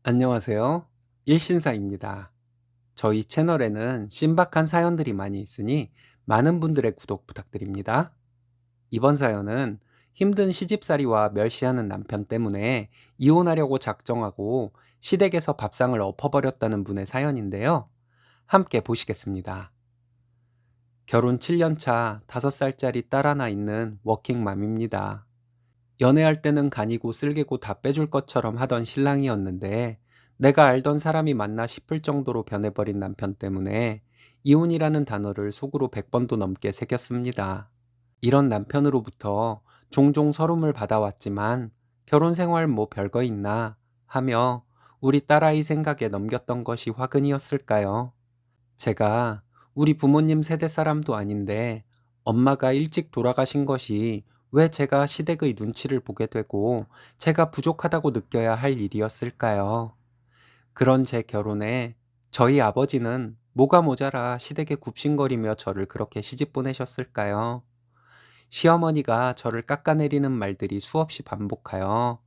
안녕하세요. 일신사입니다. 저희 채널에는 신박한 사연들이 많이 있으니 많은 분들의 구독 부탁드립니다. 이번 사연은 힘든 시집살이와 멸시하는 남편 때문에 이혼하려고 작정하고 시댁에서 밥상을 엎어버렸다는 분의 사연인데요. 함께 보시겠습니다. 결혼 7년 차 5살짜리 딸 하나 있는 워킹맘입니다. 연애할 때는 간이고 쓸개고 다 빼줄 것처럼 하던 신랑이었는데 내가 알던 사람이 맞나 싶을 정도로 변해버린 남편 때문에 이혼이라는 단어를 속으로 100번도 넘게 새겼습니다. 이런 남편으로부터 종종 서름을 받아왔지만 결혼 생활 뭐 별거 있나 하며 우리 딸아이 생각에 넘겼던 것이 화근이었을까요? 제가 우리 부모님 세대 사람도 아닌데 엄마가 일찍 돌아가신 것이 왜 제가 시댁의 눈치를 보게 되고 제가 부족하다고 느껴야 할 일이었을까요? 그런 제 결혼에 저희 아버지는 뭐가 모자라 시댁에 굽신거리며 저를 그렇게 시집 보내셨을까요? 시어머니가 저를 깎아내리는 말들이 수없이 반복하여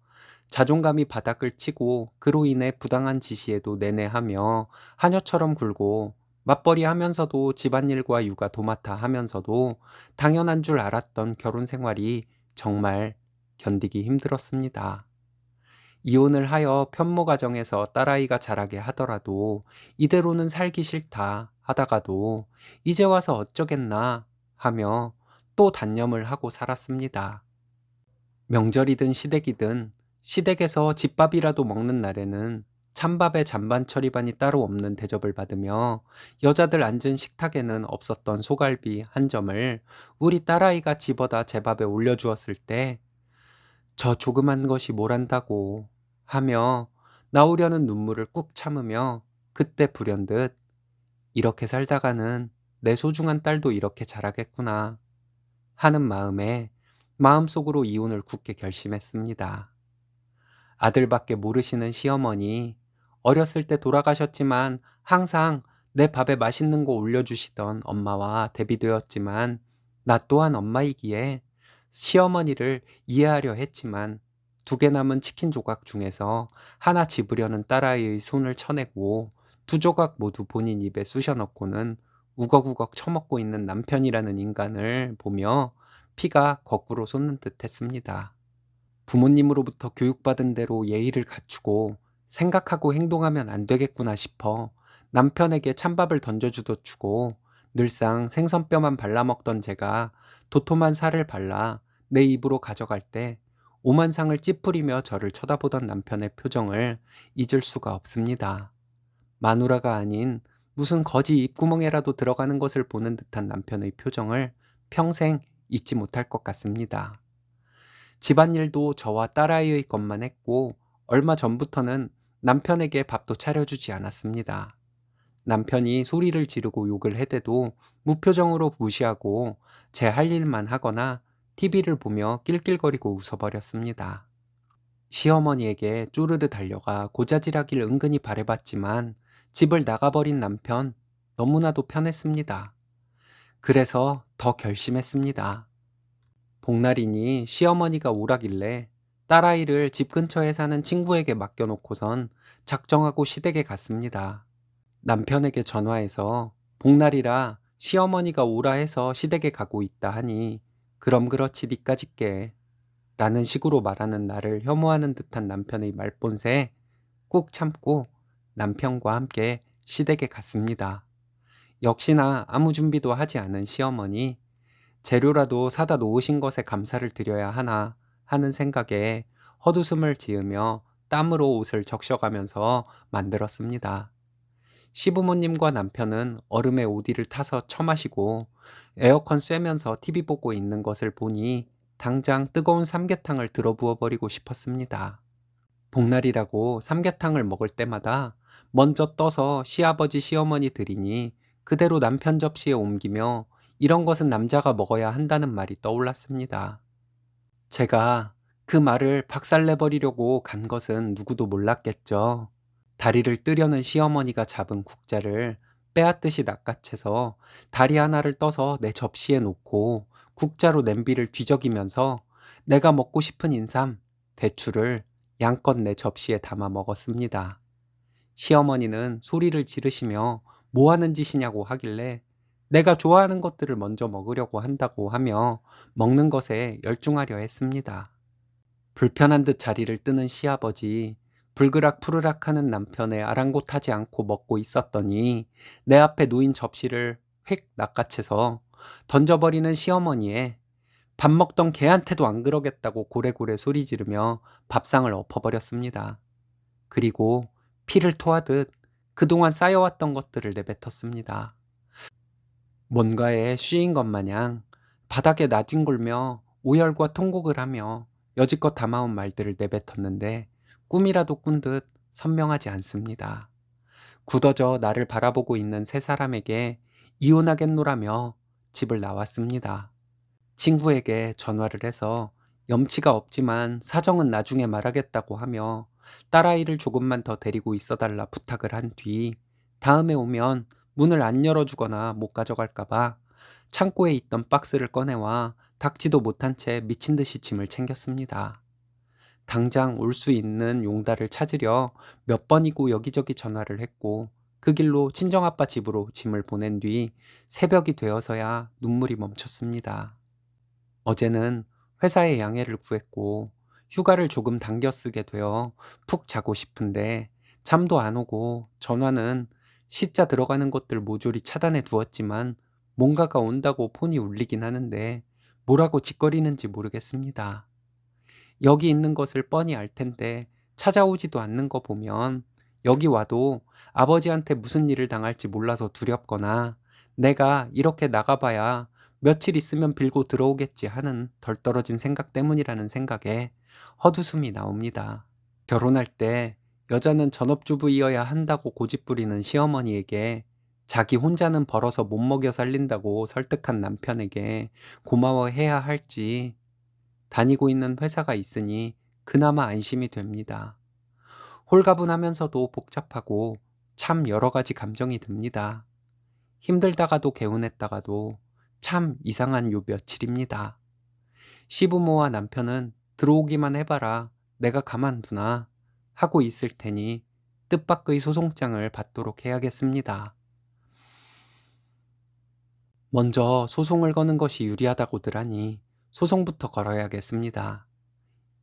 자존감이 바닥을 치고 그로 인해 부당한 지시에도 내내하며 하녀처럼 굴고 맞벌이 하면서도 집안일과 육아 도맡아 하면서도 당연한 줄 알았던 결혼 생활이 정말 견디기 힘들었습니다. 이혼을 하여 편모 가정에서 딸아이가 자라게 하더라도 이대로는 살기 싫다 하다가도 이제 와서 어쩌겠나 하며 또 단념을 하고 살았습니다. 명절이든 시댁이든 시댁에서 집밥이라도 먹는 날에는 찬밥에 잔반처리반이 따로 없는 대접을 받으며 여자들 앉은 식탁에는 없었던 소갈비 한 점을 우리 딸아이가 집어다 제 밥에 올려주었을 때 저 조그만 것이 뭘 안다고 하며 나오려는 눈물을 꾹 참으며 그때 불현듯 이렇게 살다가는 내 소중한 딸도 이렇게 자라겠구나 하는 마음에 마음속으로 이혼을 굳게 결심했습니다. 아들밖에 모르시는 시어머니, 어렸을 때 돌아가셨지만 항상 내 밥에 맛있는 거 올려주시던 엄마와 대비되었지만 나 또한 엄마이기에 시어머니를 이해하려 했지만 2개 남은 치킨 조각 중에서 하나 집으려는 딸아이의 손을 쳐내고 2조각 모두 본인 입에 쑤셔 넣고는 우걱우걱 처먹고 있는 남편이라는 인간을 보며 피가 거꾸로 솟는 듯 했습니다. 부모님으로부터 교육받은 대로 예의를 갖추고 생각하고 행동하면 안 되겠구나 싶어 남편에게 찬밥을 던져주듯 주고 늘상 생선뼈만 발라먹던 제가 도톰한 살을 발라 내 입으로 가져갈 때 오만상을 찌푸리며 저를 쳐다보던 남편의 표정을 잊을 수가 없습니다. 마누라가 아닌 무슨 거지 입구멍에라도 들어가는 것을 보는 듯한 남편의 표정을 평생 잊지 못할 것 같습니다. 집안일도 저와 딸아이의 것만 했고 얼마 전부터는 남편에게 밥도 차려주지 않았습니다. 남편이 소리를 지르고 욕을 해대도 무표정으로 무시하고 제 할 일만 하거나 TV를 보며 낄낄거리고 웃어버렸습니다. 시어머니에게 쪼르르 달려가 고자질하길 은근히 바래봤지만 집을 나가버린 남편 너무나도 편했습니다. 그래서 더 결심했습니다. 복날이니 시어머니가 오라길래 딸아이를 집 근처에 사는 친구에게 맡겨놓고선 작정하고 시댁에 갔습니다. 남편에게 전화해서 복날이라 시어머니가 오라 해서 시댁에 가고 있다 하니 그럼 그렇지 니까짓게 라는 식으로 말하는 나를 혐오하는 듯한 남편의 말본새 꾹 참고 남편과 함께 시댁에 갔습니다. 역시나 아무 준비도 하지 않은 시어머니, 재료라도 사다 놓으신 것에 감사를 드려야 하나 하는 생각에 헛웃음을 지으며 땀으로 옷을 적셔가면서 만들었습니다. 시부모님과 남편은 얼음에 오디를 타서 처마시고 에어컨 쐬면서 TV 보고 있는 것을 보니 당장 뜨거운 삼계탕을 들어부어 버리고 싶었습니다. 복날이라고 삼계탕을 먹을 때마다 먼저 떠서 시아버지 시어머니 드리니 그대로 남편 접시에 옮기며 이런 것은 남자가 먹어야 한다는 말이 떠올랐습니다. 제가 그 말을 박살내버리려고 간 것은 누구도 몰랐겠죠. 다리를 뜨려는 시어머니가 잡은 국자를 빼앗듯이 낚아채서 다리 하나를 떠서 내 접시에 놓고 국자로 냄비를 뒤적이면서 내가 먹고 싶은 인삼, 대추를 양껏 내 접시에 담아 먹었습니다. 시어머니는 소리를 지르시며 뭐 하는 짓이냐고 하길래 내가 좋아하는 것들을 먼저 먹으려고 한다고 하며 먹는 것에 열중하려 했습니다. 불편한 듯 자리를 뜨는 시아버지, 불그락 푸르락 하는 남편의 아랑곳하지 않고 먹고 있었더니 내 앞에 놓인 접시를 휙 낚아채서 던져버리는 시어머니에 밥 먹던 개한테도 안 그러겠다고 고래고래 소리 지르며 밥상을 엎어버렸습니다. 그리고 피를 토하듯 그동안 쌓여왔던 것들을 내뱉었습니다. 뭔가에 씌인 것 마냥 바닥에 나뒹굴며 오열과 통곡을 하며 여지껏 담아온 말들을 내뱉었는데 꿈이라도 꾼 듯 선명하지 않습니다. 굳어져 나를 바라보고 있는 세 사람에게 이혼하겠노라며 집을 나왔습니다. 친구에게 전화를 해서 염치가 없지만 사정은 나중에 말하겠다고 하며 딸아이를 조금만 더 데리고 있어달라 부탁을 한 뒤 다음에 오면 문을 안 열어주거나 못 가져갈까봐 창고에 있던 박스를 꺼내와 닦지도 못한 채 미친 듯이 짐을 챙겼습니다. 당장 올 수 있는 용달을 찾으려 몇 번이고 여기저기 전화를 했고 그 길로 친정아빠 집으로 짐을 보낸 뒤 새벽이 되어서야 눈물이 멈췄습니다. 어제는 회사에 양해를 구했고 휴가를 조금 당겨 쓰게 되어 푹 자고 싶은데 잠도 안 오고 전화는 시자 들어가는 것들 모조리 차단해 두었지만 뭔가가 온다고 폰이 울리긴 하는데 뭐라고 짓거리는지 모르겠습니다. 여기 있는 것을 뻔히 알 텐데 찾아오지도 않는 거 보면 여기 와도 아버지한테 무슨 일을 당할지 몰라서 두렵거나 내가 이렇게 나가봐야 며칠 있으면 빌고 들어오겠지 하는 덜 떨어진 생각 때문이라는 생각에 헛웃음이 나옵니다. 결혼할 때 여자는 전업주부이어야 한다고 고집부리는 시어머니에게 자기 혼자는 벌어서 못 먹여 살린다고 설득한 남편에게 고마워해야 할지 다니고 있는 회사가 있으니 그나마 안심이 됩니다. 홀가분하면서도 복잡하고 참 여러 가지 감정이 듭니다. 힘들다가도 개운했다가도 참 이상한 요 며칠입니다. 시부모와 남편은 들어오기만 해봐라 내가 가만두나 하고 있을 테니 뜻밖의 소송장을 받도록 해야겠습니다. 먼저 소송을 거는 것이 유리하다고들 하니 소송부터 걸어야겠습니다.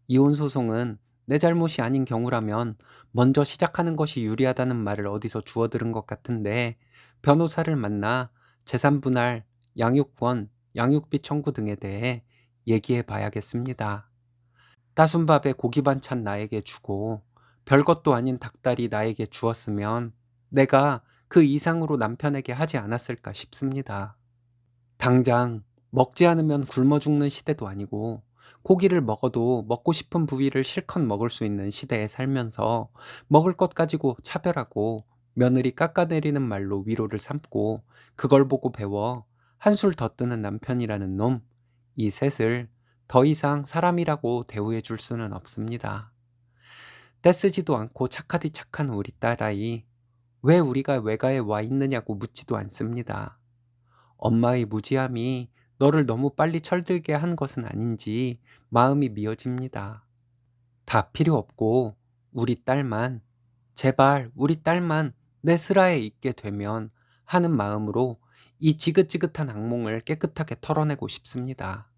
이혼 소송은 내 잘못이 아닌 경우라면 먼저 시작하는 것이 유리하다는 말을 어디서 주워들은 것 같은데 변호사를 만나 재산분할, 양육권, 양육비 청구 등에 대해 얘기해 봐야겠습니다. 따순밥에 고기 반찬 나에게 주고 별것도 아닌 닭다리 나에게 주었으면 내가 그 이상으로 남편에게 하지 않았을까 싶습니다. 당장 먹지 않으면 굶어 죽는 시대도 아니고 고기를 먹어도 먹고 싶은 부위를 실컷 먹을 수 있는 시대에 살면서 먹을 것 가지고 차별하고 며느리 깎아내리는 말로 위로를 삼고 그걸 보고 배워 한술 더 뜨는 남편이라는 놈, 이 셋을 더 이상 사람이라고 대우해 줄 수는 없습니다. 떼쓰지도 않고 착하디 착한 우리 딸아이, 왜 우리가 외가에 와 있느냐고 묻지도 않습니다. 엄마의 무지함이 너를 너무 빨리 철들게 한 것은 아닌지 마음이 미어집니다. 다 필요 없고 우리 딸만, 제발 우리 딸만 내 슬하에 있게 되면 하는 마음으로 이 지긋지긋한 악몽을 깨끗하게 털어내고 싶습니다.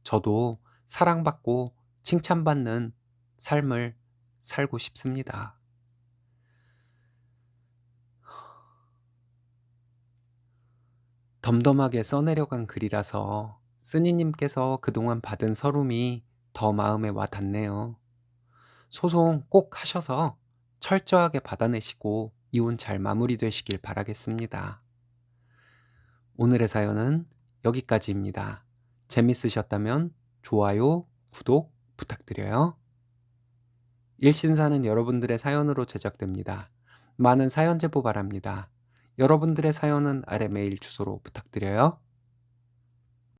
저도 사랑받고 칭찬받는 삶을 살고 싶습니다. 덤덤하게 써내려간 글이라서 쓰니님께서 그동안 받은 서름이 더 마음에 와 닿네요. 소송 꼭 하셔서 철저하게 받아내시고 이혼 잘 마무리되시길 바라겠습니다. 오늘의 사연은 여기까지입니다. 재밌으셨다면 좋아요, 구독 부탁드려요. 일신사는 여러분들의 사연으로 제작됩니다. 많은 사연 제보 바랍니다. 여러분들의 사연은 아래 메일 주소로 부탁드려요.